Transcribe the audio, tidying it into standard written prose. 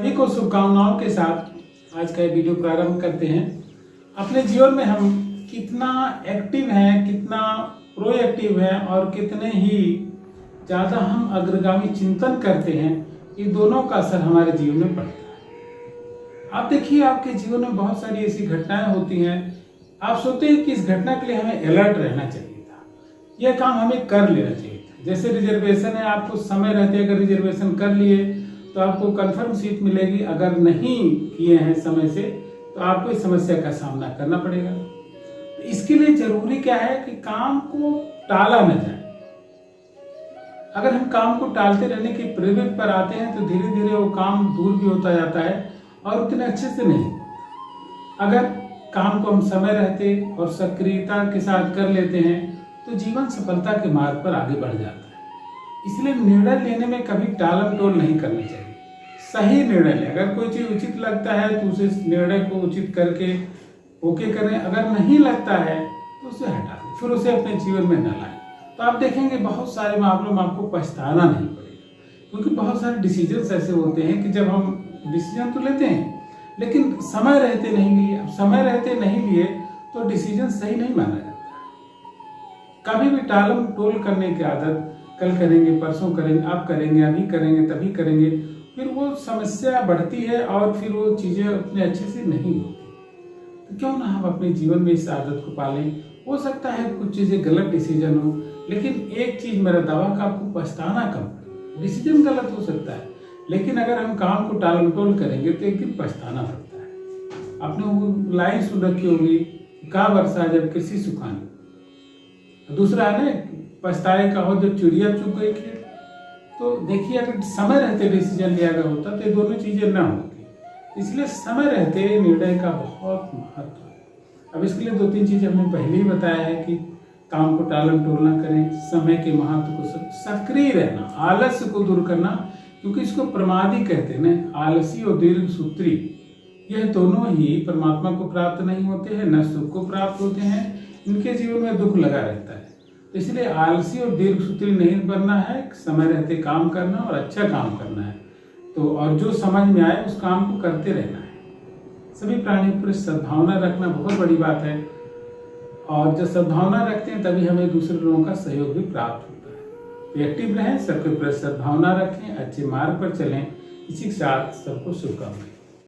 सभी को शुभकामनाओं के साथ आज का ये वीडियो प्रारंभ करते हैं। अपने जीवन में हम कितना एक्टिव हैं, कितना प्रोएक्टिव हैं और कितने ही ज़्यादा हम अग्रगामी चिंतन करते हैं, ये दोनों का असर हमारे जीवन में पड़ता है। आप देखिए, आपके जीवन में बहुत सारी ऐसी घटनाएं होती हैं, आप सोचते हैं कि इस घटना के लिए हमें अलर्ट रहना चाहिए था, यह काम हमें कर लेना चाहिए था। जैसे रिजर्वेशन है, आपको समय रहते अगर रिजर्वेशन कर लिए तो आपको कंफर्म सीट मिलेगी, अगर नहीं किए हैं समय से तो आपको इस समस्या का सामना करना पड़ेगा। इसके लिए जरूरी क्या है कि काम को टाला न जाए। अगर हम काम को टालते रहने की प्रवृत्ति पर आते हैं तो धीरे धीरे वो काम दूर भी होता जाता है और उतने अच्छे से नहीं। अगर काम को हम समय रहते और सक्रियता के साथ कर लेते हैं तो जीवन सफलता के मार्ग पर आगे बढ़ जाता है। इसलिए निर्णय लेने में कभी टालम टोल नहीं करनी चाहिए, सही निर्णय लें। अगर कोई चीज उचित लगता है तो उसे निर्णय को उचित करके ओके करें, अगर नहीं लगता है तो उसे हटा दें, फिर उसे अपने जीवन में न लाएं। तो आप देखेंगे बहुत सारे मामलों में आपको पछताना नहीं पड़ेगा, क्योंकि बहुत सारे डिसीजन ऐसे होते हैं कि जब हम डिसीजन तो लेते हैं लेकिन समय रहते नहीं लिए। अब समय रहते नहीं लिए तो डिसीजन सही नहीं माना जाता। कभी भी टालम टोल करने की आदत, कल करेंगे, परसों करेंगे, अब करेंगे, अभी करेंगे, तभी करेंगे, फिर वो समस्या बढ़ती है और फिर वो चीजें उतने अच्छे से नहीं होती। तो क्यों ना हम अपने जीवन में इस आदत को पालें। हो सकता है कुछ चीजें गलत डिसीजन हो, लेकिन एक चीज मेरा दावा का आपको पछताना कम पड़े। डिसीजन गलत हो सकता है, लेकिन अगर हम काम को टाल टोल करेंगे तो एक दिन पछताना पड़ता है। आपने वो लाइन सुन रखी होगी, का वर्षा जब कृषि सुखानी। दूसरा है ना, पछताए का हो जब चिड़िया चुग गई खेत। तो देखिए, अगर समय रहते डिसीजन लिया गया होता तो ये दोनों चीजें ना होती। इसलिए समय रहते निर्णय का बहुत महत्व है। अब इसके लिए 2-3 चीजें हमने पहले ही बताया है कि काम को टालम टोल ना करें, समय के महत्व को, सक्रिय रहना, आलस्य को दूर करना, क्योंकि इसको प्रमादी कहते हैं ना। आलसी और दीर्घ सूत्री, यह दोनों ही परमात्मा को प्राप्त नहीं होते हैं, न सुख को प्राप्त होते हैं, इनके जीवन में दुख लगा रहता है। तो इसलिए आलसी और दीर्घ सूत्री नहीं बनना है, समय रहते काम करना और अच्छा काम करना है। तो और जो समझ में आए उस काम को करते रहना है। सभी प्राणियों पर सद्भावना रखना बहुत बड़ी बात है, और जब सद्भावना रखते हैं तभी हमें दूसरे लोगों का सहयोग भी प्राप्त होता है। तो एक्टिव रहें, सबके प्रति सद्भावना रखें, अच्छे मार्ग पर चलें। इसी के साथ सबको शुभकामनाएं।